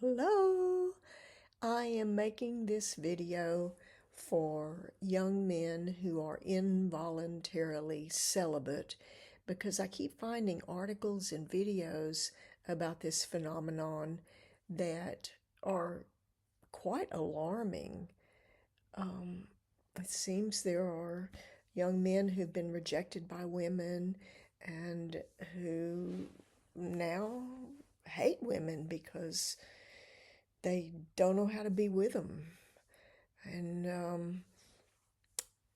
Hello, I am making this video for young men who are involuntarily celibate because I keep finding articles and videos about this phenomenon that are quite alarming. Um, it seems there are young men who've been rejected by women and who now hate women because they don't know how to be with them. And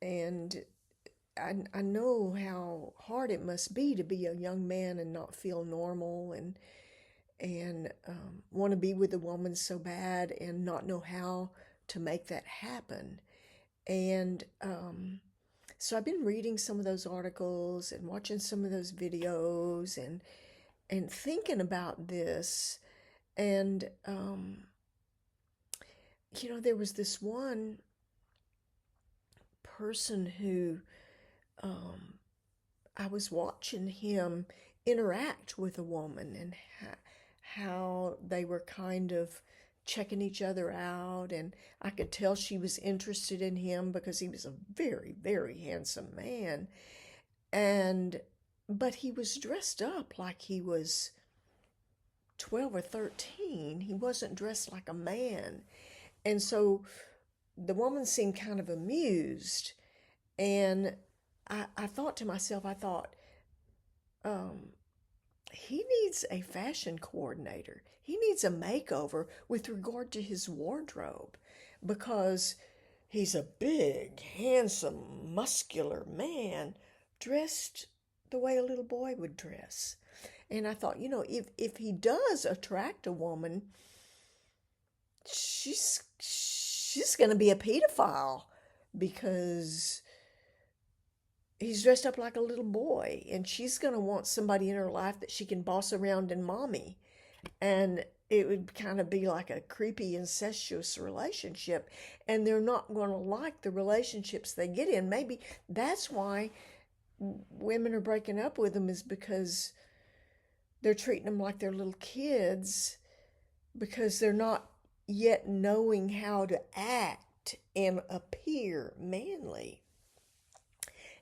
and I know how hard it must be to be a young man and not feel normal and want to be with a woman so bad and not know how to make that happen. And so I've been reading some of those articles and watching some of those videos and thinking about this. And there was this one person who um, I was watching him interact with a woman and how they were kind of checking each other out. And I could tell she was interested in him because he was a very, very handsome man. And, but he was dressed up like he was 12 or 13. He wasn't dressed like a man. And so the woman seemed kind of amused. And I thought to myself, um, he needs a fashion coordinator. He needs a makeover with regard to his wardrobe because he's a big, handsome, muscular man dressed the way a little boy would dress. And I thought, if he does attract a woman, she's going to be a pedophile because he's dressed up like a little boy, and she's going to want somebody in her life that she can boss around and mommy. And it would kind of be like a creepy, incestuous relationship, and they're not going to like the relationships they get in. Maybe that's why women are breaking up with them, is because they're treating them like they're little kids because they're not yet knowing how to act and appear manly.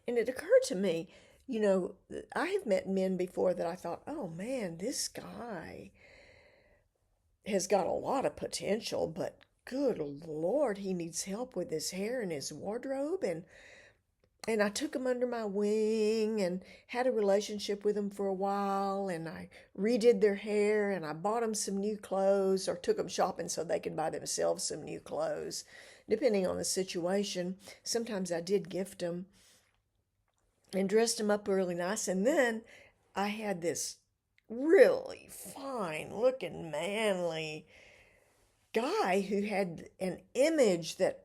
And it occurred to me, I have met men before that I thought, oh man, this guy has got a lot of potential, but good Lord, he needs help with his hair and his wardrobe. And I took him under my wing and had a relationship with him for a while. And I redid their hair and I bought them some new clothes or took them shopping so they could buy themselves some new clothes, depending on the situation. Sometimes I did gift them and dressed them up really nice. And then I had this really fine looking, manly guy who had an image that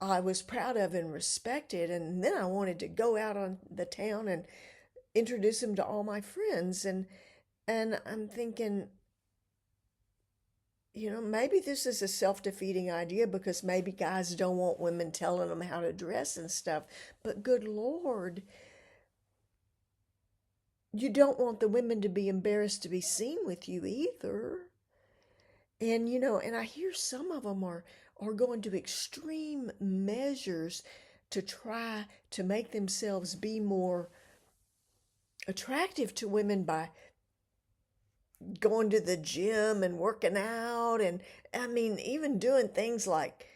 I was proud of and respected. And then I wanted to go out on the town and introduce him to all my friends. And I'm thinking, maybe this is a self-defeating idea because maybe guys don't want women telling them how to dress and stuff. But good Lord, you don't want the women to be embarrassed to be seen with you either. And I hear some of them are going to extreme measures to try to make themselves be more attractive to women by going to the gym and working out. And I mean, even doing things like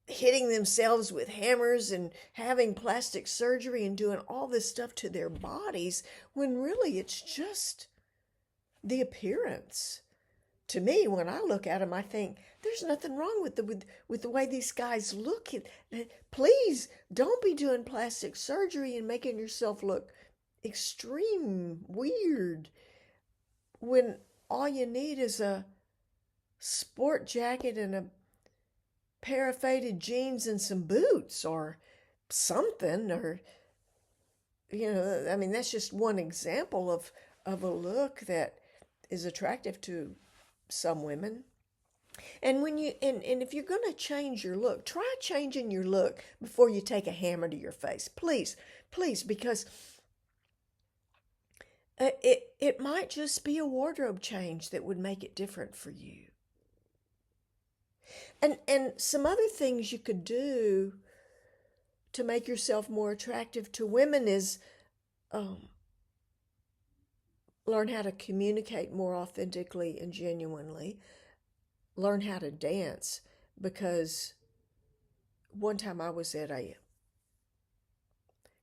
hitting themselves with hammers and having plastic surgery and doing all this stuff to their bodies when really it's just the appearance. To me, when I look at them, I think there's nothing wrong with the way these guys look. Please don't be doing plastic surgery and making yourself look extreme weird when all you need is a sport jacket and a pair of faded jeans and some boots or something. Or I mean, that's just one example of a look that is attractive to some women. And if you're going to change your look, try changing your look before you take a hammer to your face. Please, because it might just be a wardrobe change that would make it different for you. And some other things you could do to make yourself more attractive to women is um, learn how to communicate more authentically and genuinely. Learn how to dance, because one time I was at a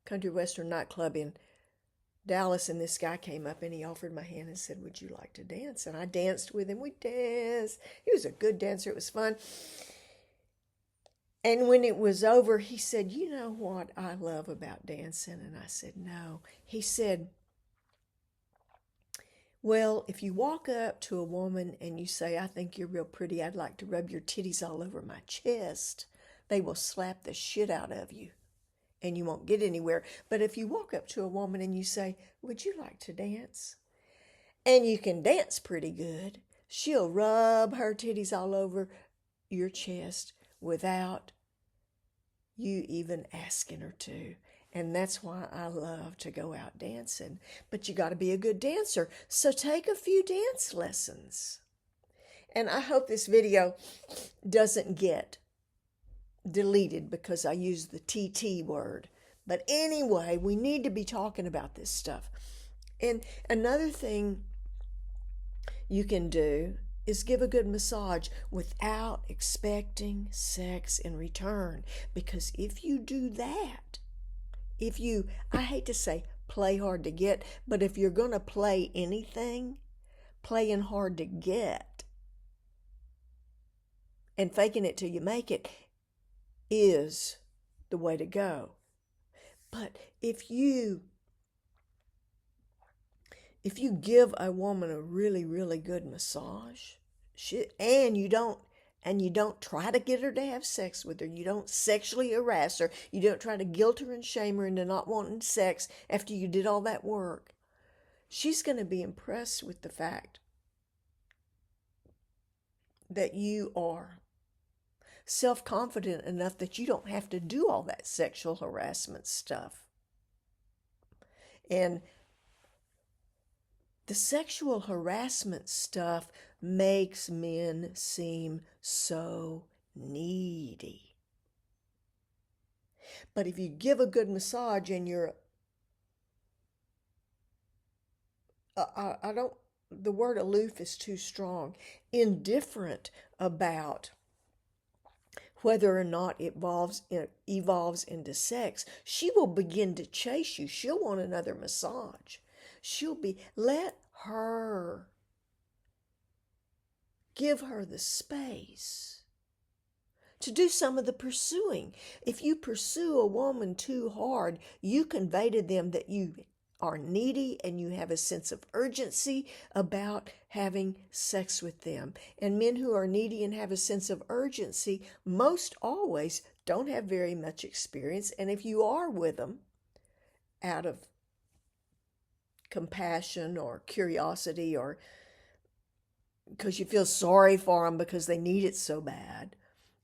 country western nightclub in Dallas, and this guy came up and he offered my hand and said, "Would you like to dance?" And I danced with him. We danced. He was a good dancer. It was fun. And when it was over, he said, "You know what I love about dancing?" And I said, "No." He said, "Well, if you walk up to a woman and you say, 'I think you're real pretty. I'd like to rub your titties all over my chest,' they will slap the shit out of you and you won't get anywhere. But if you walk up to a woman and you say, 'Would you like to dance?' and you can dance pretty good, she'll rub her titties all over your chest without you even asking her to." And that's why I love to go out dancing. But you got to be a good dancer. So take a few dance lessons. And I hope this video doesn't get deleted because I use the TT word. But anyway, we need to be talking about this stuff. And another thing you can do is give a good massage without expecting sex in return. Because if you do that, I hate to say play hard to get, but if you're going to play anything, playing hard to get and faking it till you make it is the way to go. But if you give a woman a really, really good massage, and you don't try to get her to have sex with her, you don't sexually harass her, you don't try to guilt her and shame her into not wanting sex after you did all that work, she's going to be impressed with the fact that you are self-confident enough that you don't have to do all that sexual harassment stuff. And the sexual harassment stuff makes men seem so needy. But if you give a good massage and you're, I don't, the word aloof is too strong, indifferent about whether or not it evolves into sex, she will begin to chase you. She'll want another massage. Let her, give her the space to do some of the pursuing. If you pursue a woman too hard, you convey to them that you are needy and you have a sense of urgency about having sex with them. And men who are needy and have a sense of urgency most always don't have very much experience. And if you are with them out of compassion or curiosity, or because you feel sorry for them because they need it so bad,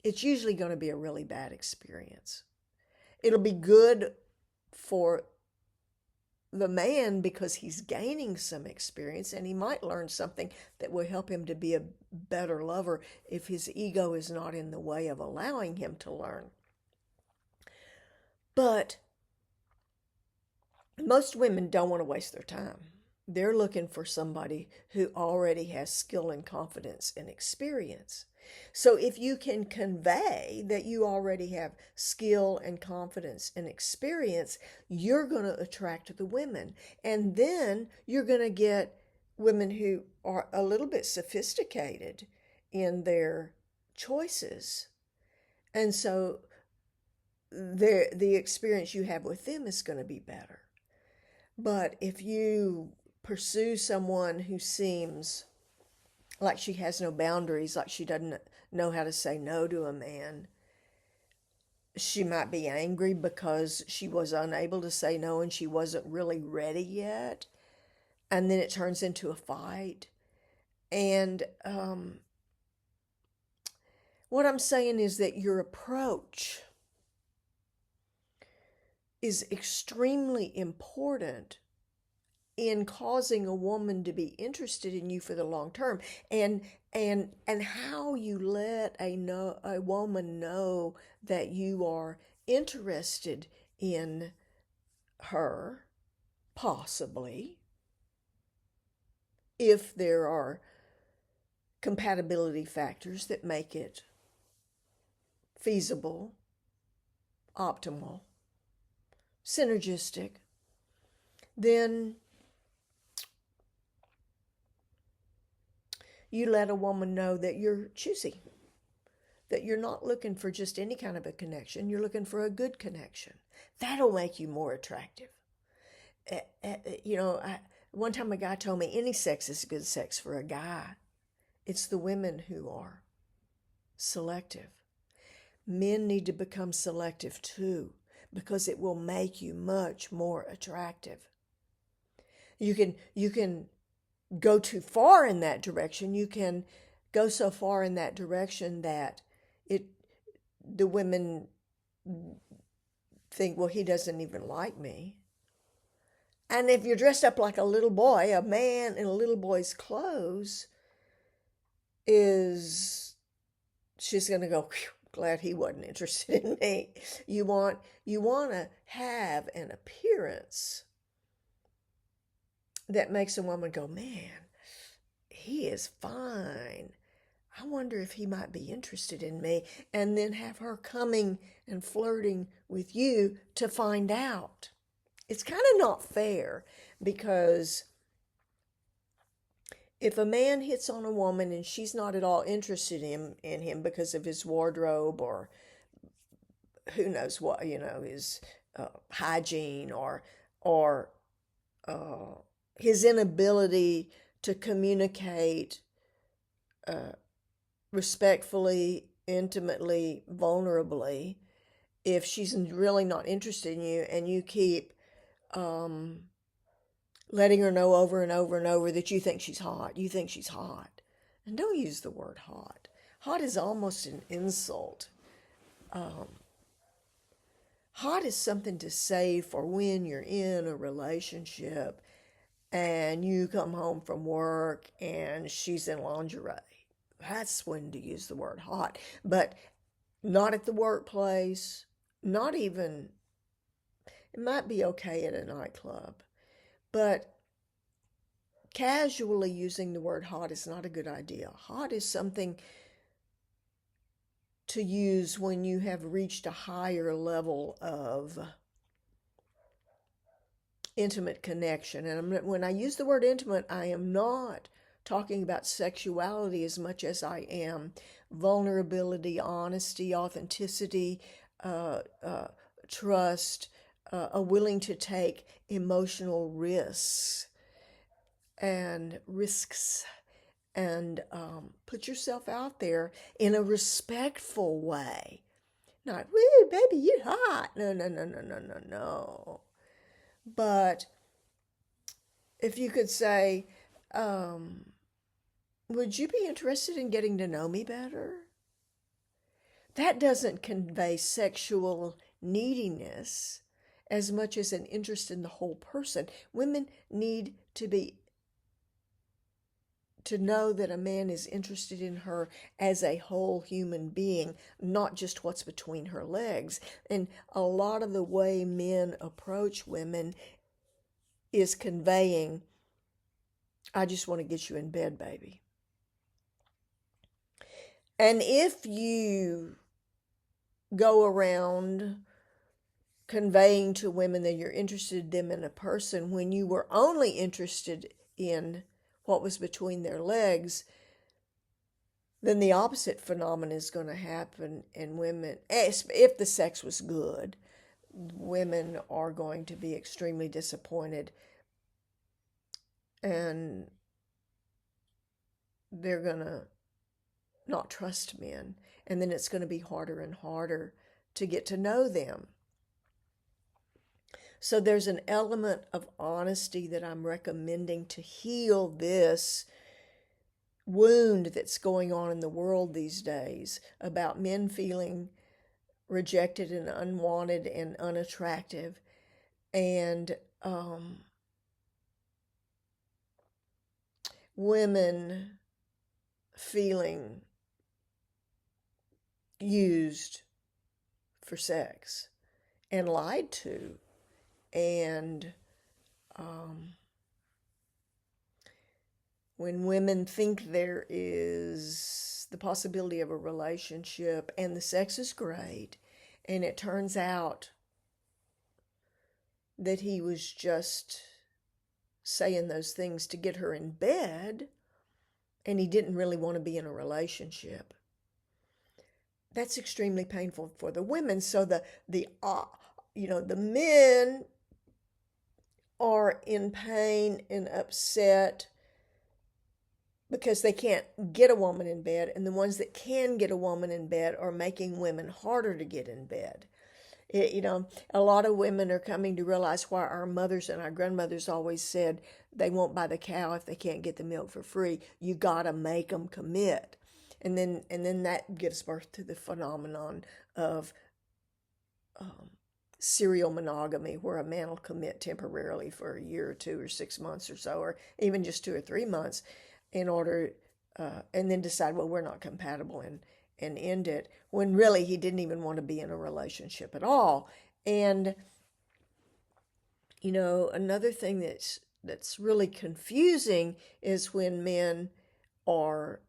it's usually going to be a really bad experience. It'll be good for the man because he's gaining some experience and he might learn something that will help him to be a better lover if his ego is not in the way of allowing him to learn. But most women don't want to waste their time. They're looking for somebody who already has skill and confidence and experience. So if you can convey that you already have skill and confidence and experience, you're going to attract the women. And then you're going to get women who are a little bit sophisticated in their choices. And so the experience you have with them is going to be better. But if you pursue someone who seems like she has no boundaries, like she doesn't know how to say no to a man, she might be angry because she was unable to say no and she wasn't really ready yet. And then it turns into a fight. And what I'm saying is that your approach is extremely important in causing a woman to be interested in you for the long term. And how you let a woman know that you are interested in her, possibly, if there are compatibility factors that make it feasible, optimal, synergistic, then you let a woman know that you're choosy, that you're not looking for just any kind of a connection, you're looking for a good connection. That'll make you more attractive. You know, one time a guy told me any sex is good sex for a guy. It's the women who are selective. Men need to become selective too, because it will make you much more attractive. You can go too far in that direction. You can go so far in that direction that the women think, well, he doesn't even like me. And if you're dressed up like a little boy, a man in a little boy's clothes she's going to go, glad he wasn't interested in me. You want to have an appearance that makes a woman go, man, he is fine. I wonder if he might be interested in me. And then have her coming and flirting with you to find out. It's kind of not fair, because if a man hits on a woman and she's not at all interested in him because of his wardrobe or who knows what, his hygiene or his inability to communicate respectfully, intimately, vulnerably, if she's really not interested in you and you keep letting her know over and over and over that you think she's hot. And don't use the word hot. Hot is almost an insult. Hot is something to say for when you're in a relationship and you come home from work and she's in lingerie. That's when to use the word hot. But not at the workplace, not even, it might be okay at a nightclub. But casually using the word hot is not a good idea. Hot is something to use when you have reached a higher level of intimate connection. And when I use the word intimate, I am not talking about sexuality as much as I am vulnerability, honesty, authenticity, trust, a willing to take emotional risks and put yourself out there in a respectful way. Not, woo, baby, you hot. No. But if you could say, would you be interested in getting to know me better? That doesn't convey sexual neediness as much as an interest in the whole person. Women need to know that a man is interested in her as a whole human being, not just what's between her legs. And a lot of the way men approach women is conveying, I just want to get you in bed, baby. And if you go around conveying to women that you're interested in them in a person when you were only interested in what was between their legs, then the opposite phenomenon is going to happen in women. If the sex was good, women are going to be extremely disappointed, and they're going to not trust men, and then it's going to be harder and harder to get to know them. So there's an element of honesty that I'm recommending to heal this wound that's going on in the world these days about men feeling rejected and unwanted and unattractive. And women feeling used for sex and lied to. And when women think there is the possibility of a relationship and the sex is great, and it turns out that he was just saying those things to get her in bed and he didn't really want to be in a relationship, that's extremely painful for the women. So the men are in pain and upset because they can't get a woman in bed, and the ones that can get a woman in bed are making women harder to get in bed. A lot of women are coming to realize why our mothers and our grandmothers always said they won't buy the cow if they can't get the milk for free. You gotta make them commit. And then that gives birth to the phenomenon of serial monogamy, where a man will commit temporarily for a year or 2 or 6 months or so, or even just 2 or 3 months, in order, and then decide, well, we're not compatible, and end it, when really he didn't even want to be in a relationship at all. And another thing that's really confusing is when men are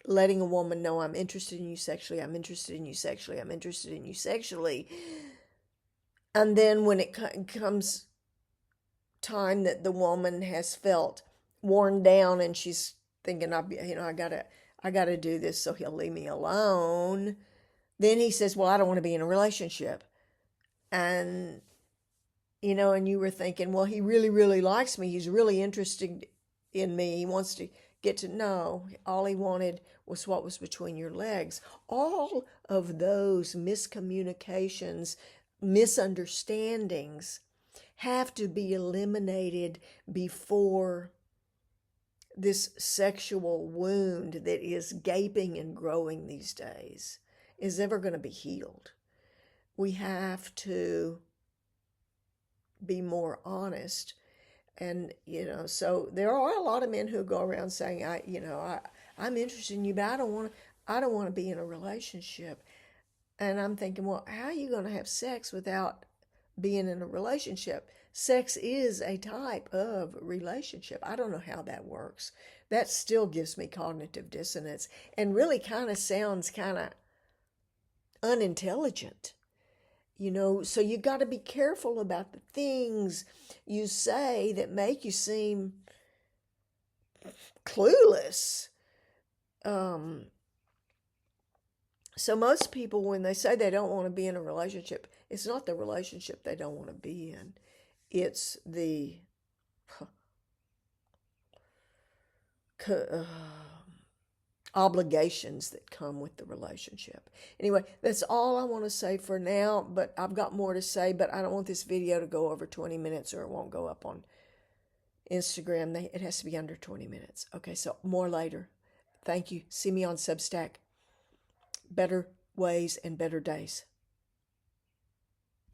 letting a woman know, I'm interested in you sexually, I'm interested in you sexually, I'm interested in you sexually. And then when it comes time that the woman has felt worn down and she's thinking, I gotta do this so he'll leave me alone, then he says, well, I don't want to be in a relationship. And and you were thinking, well, he really, really likes me, he's really interested in me, he wants to get to know. All he wanted was what was between your legs. All of those miscommunications, misunderstandings have to be eliminated before this sexual wound that is gaping and growing these days is ever going to be healed. We have to be more honest. And so there are a lot of men who go around saying, I'm interested in you, but I don't want to be in a relationship. And I'm thinking, well, how are you going to have sex without being in a relationship? Sex is a type of relationship. I don't know how that works. That still gives me cognitive dissonance and really kind of sounds kind of unintelligent. So you got to be careful about the things you say that make you seem clueless. So most people, when they say they don't want to be in a relationship, it's not the relationship they don't want to be in. It's the obligations that come with the relationship. Anyway, that's all I want to say for now, but I've got more to say, but I don't want this video to go over 20 minutes or it won't go up on Instagram. It has to be under 20 minutes. Okay, so more later. Thank you. See me on Substack. Better ways and better days.